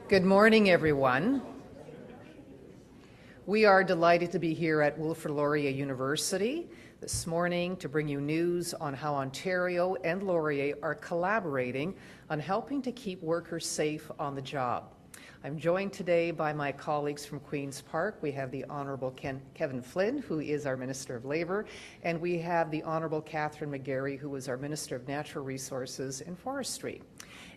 Good morning, everyone. We are delighted to be here at Wilfrid Laurier University this morning to bring you news on how Ontario and Laurier are collaborating on helping to keep workers safe on the job. I'm joined today by my colleagues from Queen's Park. We have the Honourable Kevin Flynn, who is our Minister of Labour, and we have the Honourable Catherine McGarry, who is our Minister of Natural Resources and Forestry.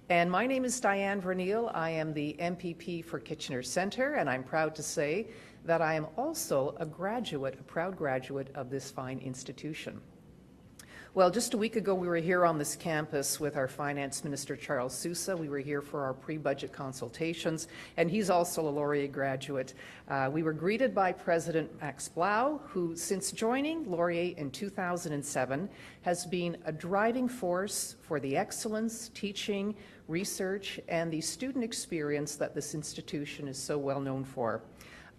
And my name is Diane Verneil. I am the MPP for Kitchener Centre, and I'm proud to say that I am also a proud graduate of this fine institution. Well, just a week ago, we were here on this campus with our Finance Minister, Charles Sousa. We were here for our pre-budget consultations, and he's also a Laurier graduate. We were greeted by President Max Blau, who, since joining Laurier in 2007, has been a driving force for the excellence, teaching, research, and the student experience that this institution is so well known for.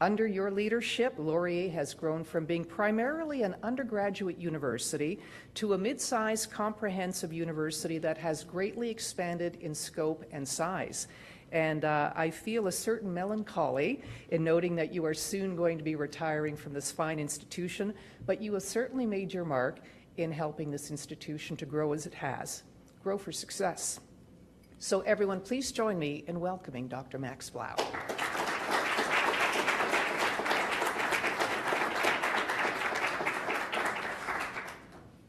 Under your leadership, Laurier has grown from being primarily an undergraduate university to a mid-sized comprehensive university that has greatly expanded in scope and size. And I feel a certain melancholy in noting that you are soon going to be retiring from this fine institution, but you have certainly made your mark in helping this institution to grow as it has, grow for success. So everyone, please join me in welcoming Dr. Max Blau.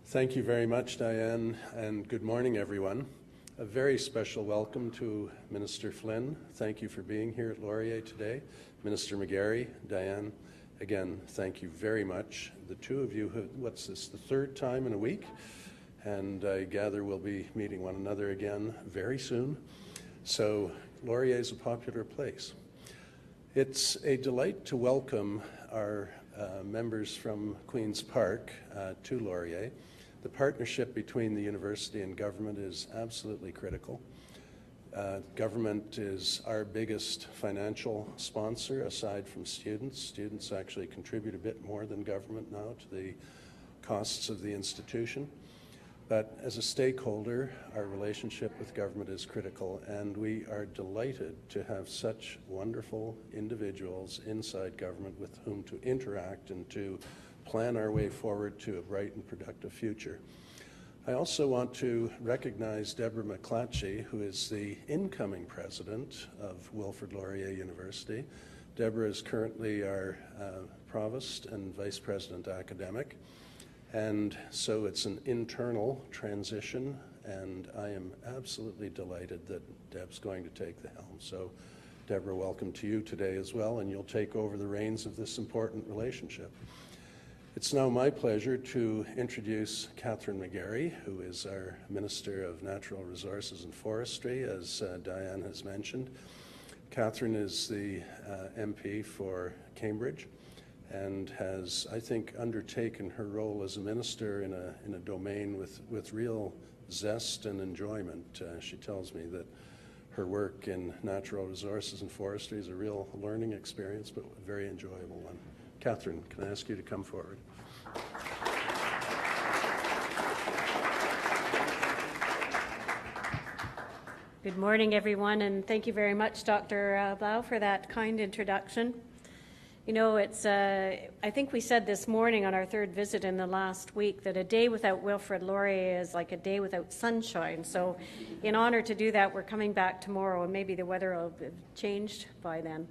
Thank you very much, Diane, and good morning, everyone. A very special welcome to Minister Flynn. Thank you for being here at Laurier today. Minister McGarry, Diane, again, thank you very much. The two of you, what's this, the third time in a week? And I gather we'll be meeting one another again very soon. So Laurier is a popular place. It's a delight to welcome our members from Queen's Park to Laurier. The partnership between the university and government is absolutely critical. Government is our biggest financial sponsor aside from students. Students actually contribute a bit more than government now to the costs of the institution. But as a stakeholder, our relationship with government is critical, and we are delighted to have such wonderful individuals inside government with whom to interact and to plan our way forward to a bright and productive future. I also want to recognize Deborah McClatchy, who is the incoming president of Wilfrid Laurier University. Deborah is currently our provost and vice president academic, and so it's an internal transition, and I am absolutely delighted that Deb's going to take the helm. So Deborah, welcome to you today as well, and you'll take over the reins of this important relationship. It's now my pleasure to introduce Catherine McGarry, who is our Minister of Natural Resources and Forestry, as Diane has mentioned. Catherine is the MP for Cambridge and has, I think, undertaken her role as a minister in a domain with real zest and enjoyment. She tells me that her work in natural resources and forestry is a real learning experience, but a very enjoyable one. Catherine, can I ask you to come forward? Good morning, everyone, and thank you very much, Dr. Blau, for that kind introduction. You know, I think we said this morning on our third visit in the last week that a day without Wilfrid Laurier is like a day without sunshine. So in honor to do that, we're coming back tomorrow, and maybe the weather will have changed by then.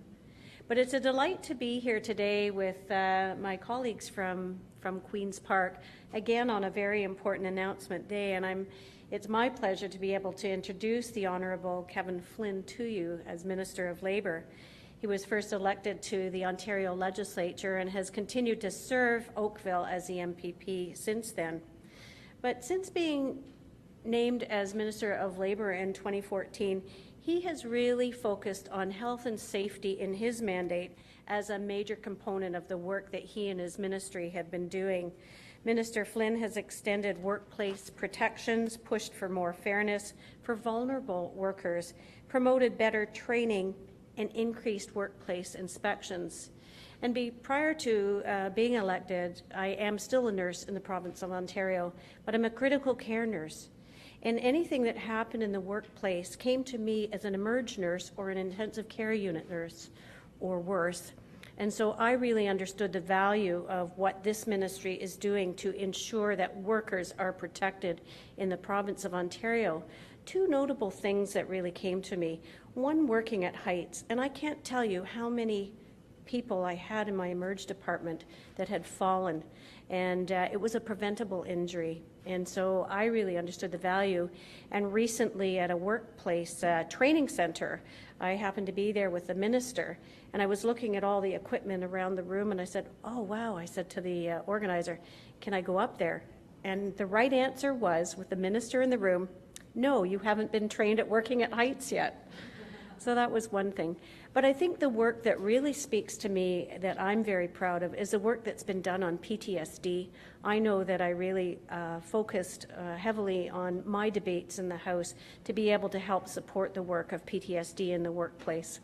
But it's a delight to be here today with my colleagues from Queen's Park, again on a very important announcement day, and it's my pleasure to be able to introduce the Honourable Kevin Flynn to you as Minister of Labour. He was first elected to the Ontario Legislature and has continued to serve Oakville as the MPP since then. But since being named as Minister of Labour in 2014, he has really focused on health and safety in his mandate as a major component of the work that he and his ministry have been doing. Minister Flynn has extended workplace protections, pushed for more fairness for vulnerable workers, promoted better training, and increased workplace inspections. And prior to being elected, I am still a nurse in the province of Ontario, but I'm a critical care nurse. And anything that happened in the workplace came to me as an emerge nurse or an intensive care unit nurse or worse. And so I really understood the value of what this ministry is doing to ensure that workers are protected in the province of Ontario. Two notable things that really came to me. One, working at Heights, and I can't tell you how many people I had in my emerge department that had fallen, and it was a preventable injury. And so I really understood the value. And recently at a workplace training center, I happened to be there with the minister, and I was looking at all the equipment around the room, and I said, oh, wow, I said to the organizer, can I go up there? And the right answer was, with the minister in the room, no, you haven't been trained at working at Heights yet. So that was one thing. But I think the work that really speaks to me that I'm very proud of is the work that's been done on PTSD. I know that I really focused heavily on my debates in the House to be able to help support the work of PTSD in the workplace.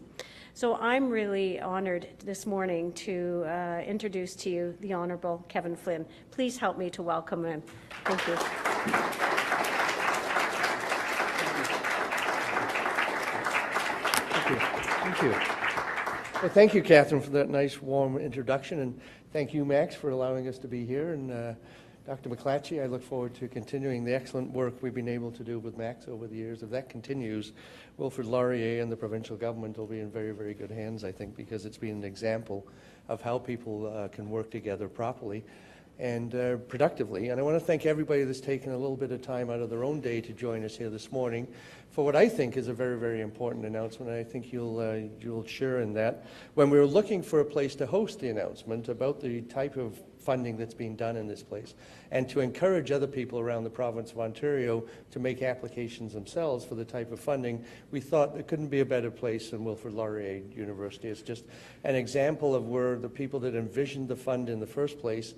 So I'm really honored this morning to introduce to you the Honourable Kevin Flynn. Please help me to welcome him. Thank you. Thank you. Well, thank you, Catherine, for that nice, warm introduction, and thank you, Max, for allowing us to be here. And Dr. McClatchy, I look forward to continuing the excellent work we've been able to do with Max over the years. If that continues, Wilfrid Laurier and the provincial government will be in very, very good hands, I think, because it's been an example of how people can work together properly and productively. And I want to thank everybody that's taken a little bit of time out of their own day to join us here this morning for what I think is a very, very important announcement. I think you'll share in that. When we were looking for a place to host the announcement about the type of funding that's being done in this place, and to encourage other people around the province of Ontario to make applications themselves for the type of funding, we thought there couldn't be a better place than Wilfrid Laurier University. It's just an example of where the people that envisioned the fund in the first place,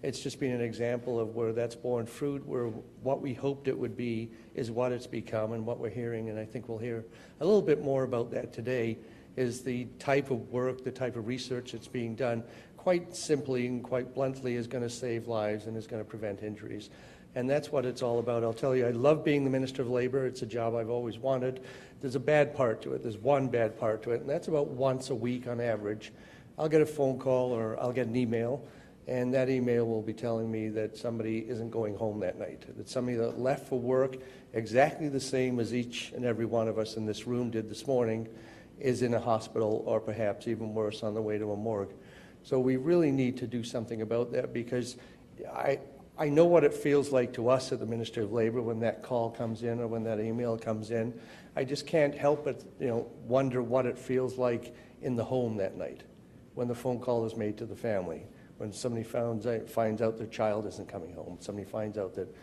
it's just been an example of where that's borne fruit, where what we hoped it would be is what it's become and what we're hearing, and I think we'll hear a little bit more about that today, is the type of work, the type of research that's being done, quite simply and quite bluntly, is going to save lives and is going to prevent injuries. And that's what it's all about. I'll tell you, I love being the Minister of Labour. It's a job I've always wanted. There's a bad part to it. There's one bad part to it, and that's about once a week on average. I'll get a phone call or I'll get an email, and that email will be telling me that somebody isn't going home that night, that somebody that left for work exactly the same as each and every one of us in this room did this morning is in a hospital, or perhaps even worse, on the way to a morgue. So we really need to do something about that, because I know what it feels like to us at the Minister of Labour when that call comes in or when that email comes in. I just can't help but wonder what it feels like in the home that night when the phone call is made to the family, when somebody finds out their child isn't coming home, somebody finds out that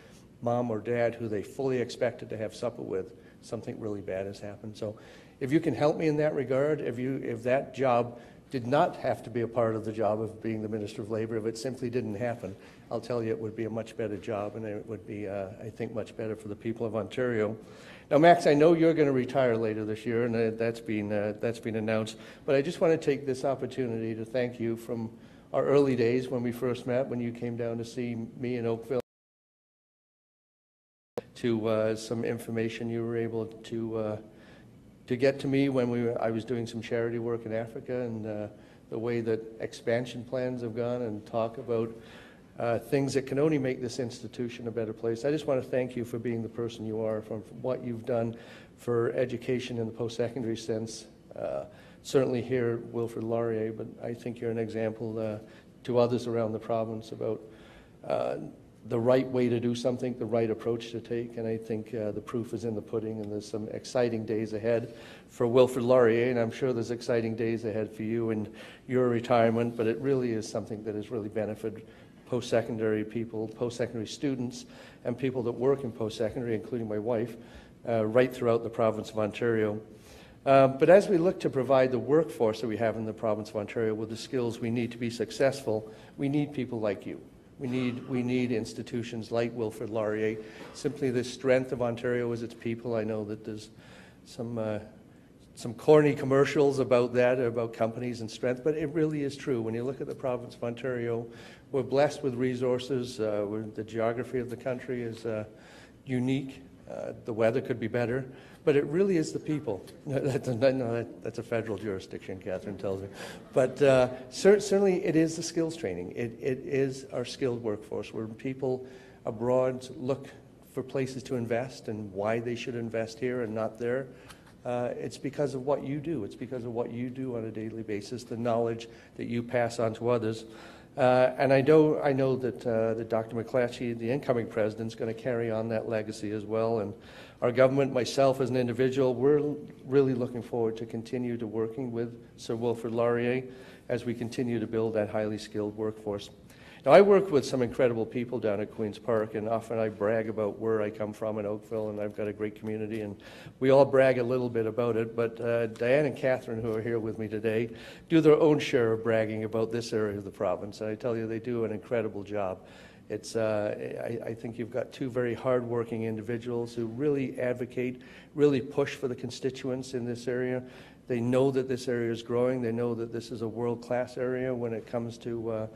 mom or dad, who they fully expected to have supper with, something really bad has happened. So if you can help me in that regard, if that job did not have to be a part of the job of being the Minister of Labour, if it simply didn't happen, I'll tell you it would be a much better job, and it would be, I think, much better for the people of Ontario. Now, Max, I know you're going to retire later this year, and that's been announced, but I just want to take this opportunity to thank you from our early days when we first met, when you came down to see me in Oakville, to some information you were able to get to me when I was doing some charity work in Africa, and the way that expansion plans have gone, and talk about things that can only make this institution a better place. I just want to thank you for being the person you are, from what you've done for education in the post-secondary sense. Certainly here, Wilfrid Laurier, but I think you're an example to others around the province about the right way to do something, the right approach to take, and I think the proof is in the pudding, and there's some exciting days ahead for Wilfrid Laurier, and I'm sure there's exciting days ahead for you in your retirement, but it really is something that has really benefited post-secondary people, post-secondary students, and people that work in post-secondary, including my wife, right throughout the province of Ontario. But as we look to provide the workforce that we have in the province of Ontario with the skills we need to be successful, we need people like you. We need institutions like Wilfrid Laurier. Simply the strength of Ontario is its people. I know that there's some corny commercials about that, about companies and strength, but it really is true. When you look at the province of Ontario, we're blessed with resources. The geography of the country is unique. The weather could be better, but it really is the people. That's a federal jurisdiction, Catherine tells me. But certainly it is the skills training. It is our skilled workforce, where people abroad look for places to invest and why they should invest here and not there. It's because of what you do. It's because of what you do on a daily basis, the knowledge that you pass on to others. And I know that Dr. McClatchy, the incoming president, is going to carry on that legacy as well. And our government, myself as an individual, we're really looking forward to continue to working with Sir Wilfrid Laurier as we continue to build that highly skilled workforce. Now, I work with some incredible people down at Queen's Park, and often I brag about where I come from in Oakville, and I've got a great community, and we all brag a little bit about it. But Diane and Catherine, who are here with me today, do their own share of bragging about this area of the province, and I tell you, they do an incredible job. It's, I think you've got two very hard-working individuals who really advocate, really push for the constituents in this area. They know that this area is growing. They know that this is a world-class area when it comes to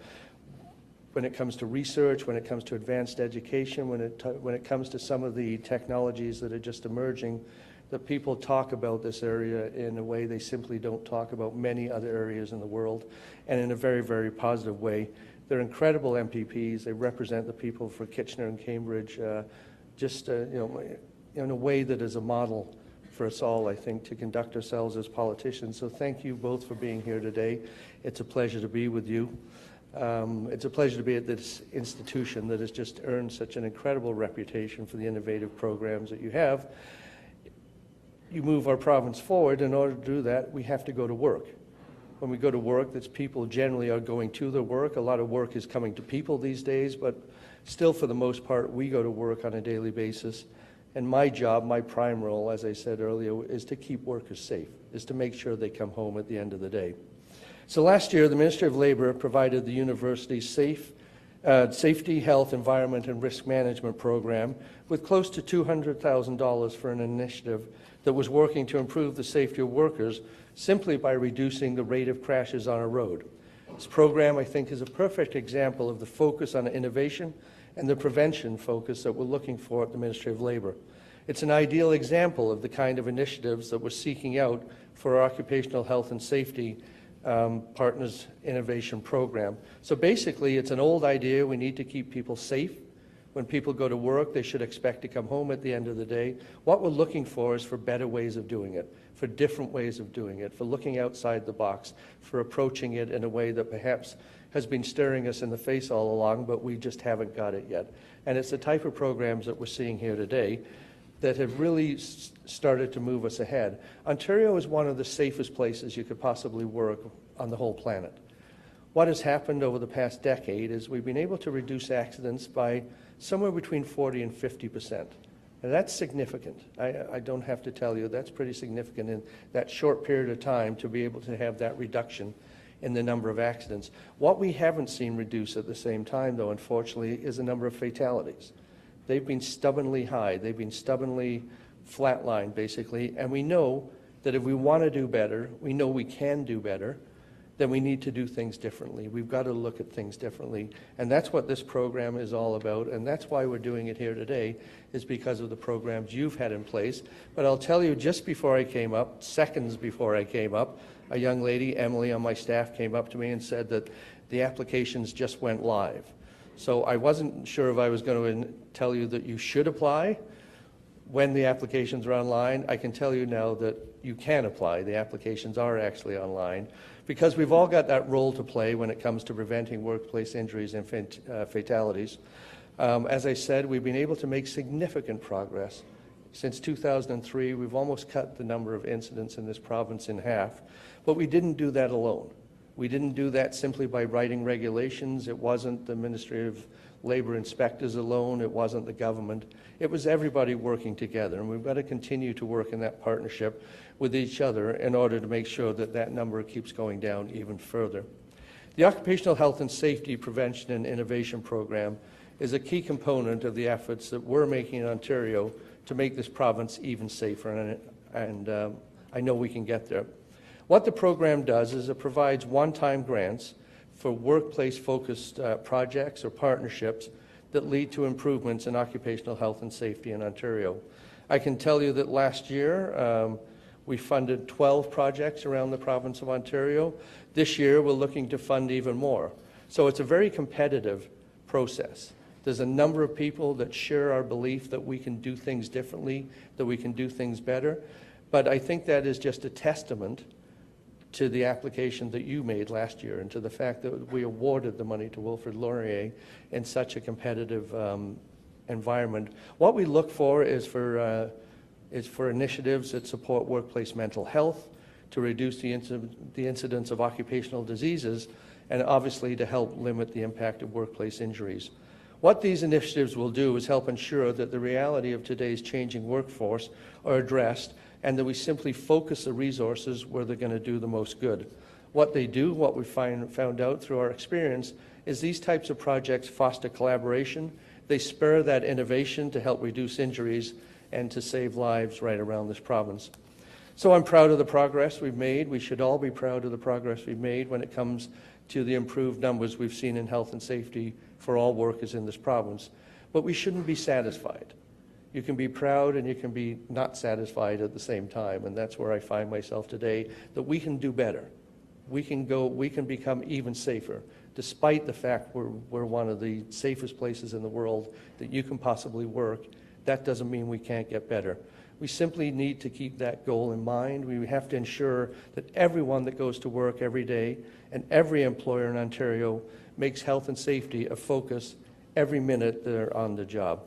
research, when it comes to advanced education, when it comes to some of the technologies that are just emerging, that people talk about this area in a way they simply don't talk about many other areas in the world, and in a very, very positive way. They're incredible MPPs. They represent the people for Kitchener and Cambridge, in a way that is a model for us all, I think, to conduct ourselves as politicians. So thank you both for being here today. It's a pleasure to be with you. It's a pleasure to be at this institution that has just earned such an incredible reputation for the innovative programs that you have. You move our province forward. In order to do that, we have to go to work. When we go to work, that's people generally are going to their work. A lot of work is coming to people these days, but still, for the most part, we go to work on a daily basis. And my job, my prime role, as I said earlier, is to keep workers safe, is to make sure they come home at the end of the day. So last year, the Ministry of Labour provided the university's Safety, Health, Environment and Risk Management program with close to $200,000 for an initiative that was working to improve the safety of workers simply by reducing the rate of crashes on a road. This program, I think, is a perfect example of the focus on innovation and the prevention focus that we're looking for at the Ministry of Labour. It's an ideal example of the kind of initiatives that we're seeking out for our occupational health and safety Partners Innovation Program. So basically, it's an old idea. We need to keep people safe. When people go to work, they should expect to come home at the end of the day. What we're looking for is for better ways of doing it, for different ways of doing it, for looking outside the box, for approaching it in a way that perhaps has been staring us in the face all along, but we just haven't got it yet. And it's the type of programs that we're seeing here today that have really started to move us ahead. Ontario is one of the safest places you could possibly work on the whole planet. What has happened over the past decade is we've been able to reduce accidents by somewhere between 40 and 50%. Now, that's significant. I don't have to tell you, that's pretty significant in that short period of time to be able to have that reduction in the number of accidents. What we haven't seen reduce at the same time, though, unfortunately, is the number of fatalities. They've been stubbornly high. They've been stubbornly flatlined, basically, and we know that if we want to do better, we know we can do better, then we need to do things differently. We've got to look at things differently, and that's what this program is all about, and that's why we're doing it here today, is because of the programs you've had in place. But I'll tell you, just before I came up, seconds before I came up, a young lady, Emily, on my staff came up to me and said that the applications just went live. So I wasn't sure if I was going to tell you that you should apply when the applications are online. I can tell you now that you can apply. The applications are actually online, because we've all got that role to play when it comes to preventing workplace injuries and fatalities. As I said, we've been able to make significant progress. Since 2003, we've almost cut the number of incidents in this province in half, but we didn't do that alone. We didn't do that simply by writing regulations. It wasn't the Ministry of Labour inspectors alone. It wasn't the government. It was everybody working together, and we've got to continue to work in that partnership with each other in order to make sure that that number keeps going down even further. The Occupational Health and Safety Prevention and Innovation Program is a key component of the efforts that we're making in Ontario to make this province even safer, and I know we can get there. What the program does is it provides one-time grants for workplace-focused projects or partnerships that lead to improvements in occupational health and safety in Ontario. I can tell you that last year we funded 12 projects around the province of Ontario. This year we're looking to fund even more. So it's a very competitive process. There's a number of people that share our belief that we can do things differently, that we can do things better. But I think that is just a testament to the application that you made last year and to the fact that we awarded the money to Wilfrid Laurier in such a competitive environment. What we look for is for initiatives that support workplace mental health, to reduce the incidence of occupational diseases, and obviously to help limit the impact of workplace injuries. What these initiatives will do is help ensure that the reality of today's changing workforce are addressed and that we simply focus the resources where they're going to do the most good. What they do, what we found out through our experience, is these types of projects foster collaboration. They spur that innovation to help reduce injuries and to save lives right around this province. So I'm proud of the progress we've made. We should all be proud of the progress we've made when it comes to the improved numbers we've seen in health and safety for all workers in this province. But we shouldn't be satisfied. You can be proud and you can be not satisfied at the same time, and that's where I find myself today, that we can do better. We can become even safer, despite the fact we're one of the safest places in the world that you can possibly work. That doesn't mean we can't get better. We simply need to keep that goal in mind. We have to ensure that everyone that goes to work every day and every employer in Ontario makes health and safety a focus every minute they're on the job.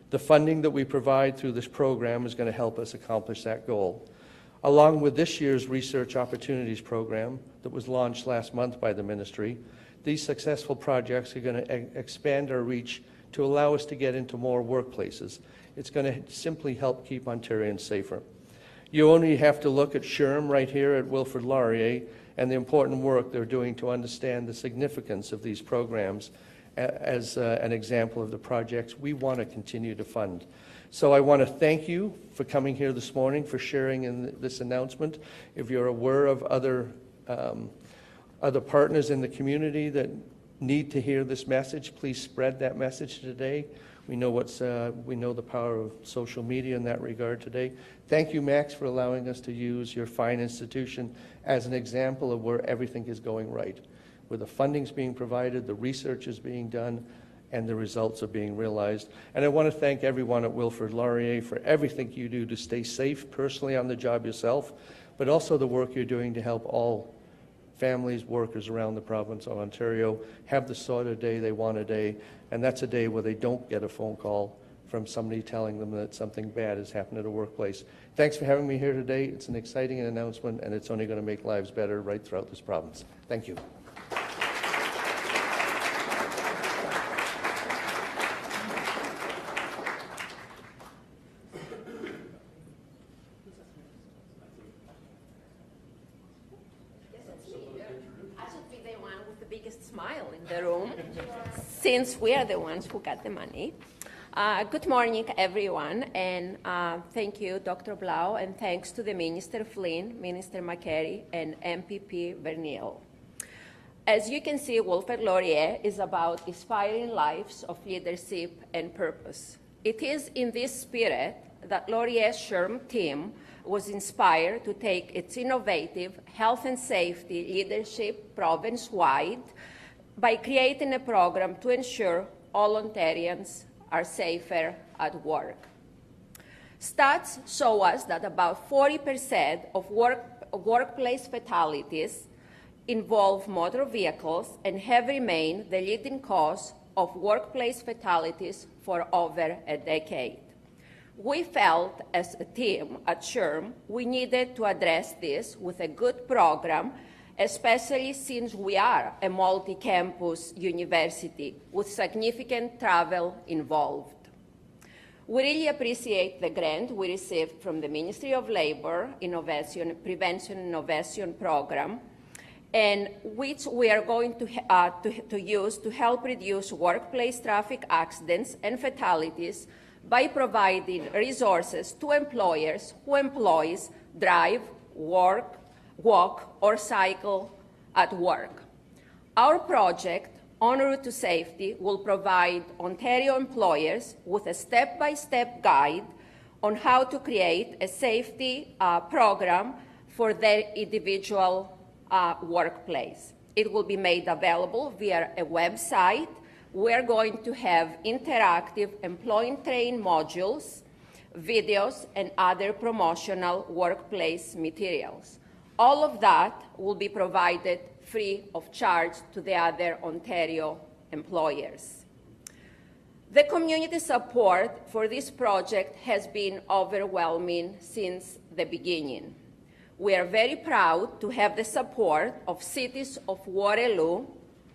The funding that we provide through this program is going to help us accomplish that goal. Along with this year's Research Opportunities Program that was launched last month by the Ministry, these successful projects are going to expand our reach to allow us to get into more workplaces. It's going to simply help keep Ontarians safer. You only have to look at SHRM right here at Wilfrid Laurier and the important work they're doing to understand the significance of these programs as an example of the projects we want to continue to fund. So I want to thank you for coming here this morning, for sharing in this announcement. If you're aware of other partners in the community that need to hear this message, please spread that message today. We know the power of social media in that regard today. Thank you, Max, for allowing us to use your fine institution as an example of where everything is going right, where the funding's being provided, the research is being done, and the results are being realized. And I want to thank everyone at Wilfrid Laurier for everything you do to stay safe personally on the job yourself, but also the work you're doing to help all families, workers around the province of Ontario have the sort of day they want today, and that's a day where they don't get a phone call from somebody telling them that something bad has happened at a workplace. Thanks for having me here today. It's an exciting announcement, and it's only going to make lives better right throughout this province. Thank you. Since we are the ones who got the money. Good morning, everyone, and thank you, Dr. Blau, and thanks to the Minister Flynn, Minister McCarry, and MPP Vernile. As you can see, Wilfrid Laurier is about inspiring lives of leadership and purpose. It is in this spirit that Laurier's SHRM team was inspired to take its innovative health and safety leadership province-wide by creating a program to ensure all Ontarians are safer at work. Stats show us that about 40% of workplace fatalities involve motor vehicles and have remained the leading cause of workplace fatalities for over a decade. We felt as a team at SHRM we needed to address this with a good program, especially since we are a multi-campus university with significant travel involved. We really appreciate the grant we received from the Ministry of Labor Prevention Innovation Program, and which we are going to use to help reduce workplace traffic accidents and fatalities by providing resources to employers who employees drive, walk, or cycle at work. Our project, En Route to Safety, will provide Ontario employers with a step-by-step guide on how to create a safety program for their individual workplace. It will be made available via a website. We're going to have interactive employee train modules, videos, and other promotional workplace materials. All of that will be provided free of charge to the other Ontario employers. The community support for this project has been overwhelming since the beginning. We are very proud to have the support of cities of Waterloo,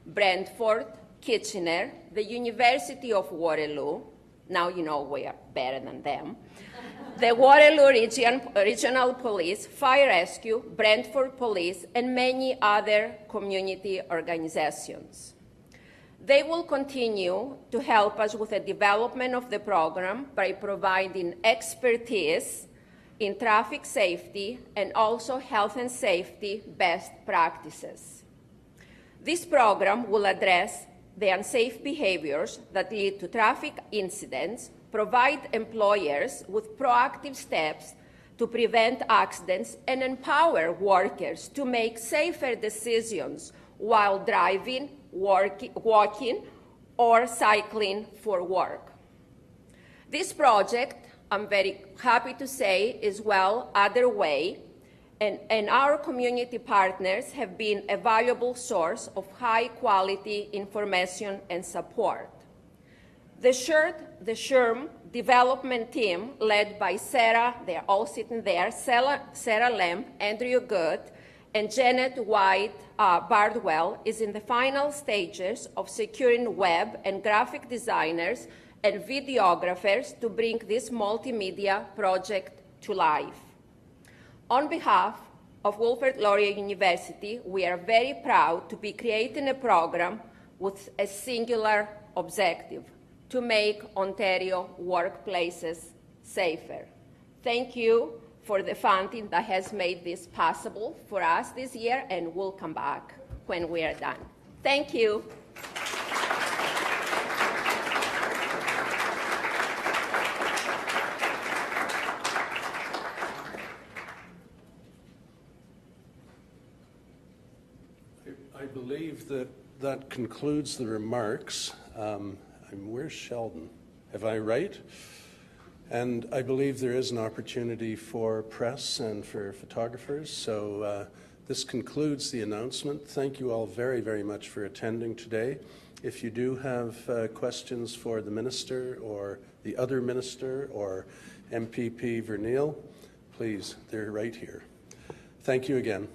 Brantford, Kitchener, the University of Waterloo, now you know we are better than them, the Waterloo Regional Police, Fire Rescue, Brantford Police, and many other community organizations. They will continue to help us with the development of the program by providing expertise in traffic safety and also health and safety best practices. This program will address the unsafe behaviors that lead to traffic incidents, provide employers with proactive steps to prevent accidents, and empower workers to make safer decisions while driving, walking, or cycling for work. This project, I'm very happy to say, is well underway, and our community partners have been a valuable source of high-quality information and support. The SHRM development team, led by Sarah, they're all sitting there, Sarah Lamb, Andrew Good, and Janet White Bardwell, is in the final stages of securing web and graphic designers and videographers to bring this multimedia project to life. On behalf of Wilfrid Laurier University, we are very proud to be creating a program with a singular objective: to make Ontario workplaces safer. Thank you for the funding that has made this possible for us this year, and we'll come back when we are done. Thank you. I believe that concludes the remarks. Where's Sheldon? Have I right? And I believe there is an opportunity for press and for photographers. So this concludes the announcement. Thank you all very, very much for attending today. If you do have questions for the minister or the other minister or MPP Vernile, please, they're right here. Thank you again.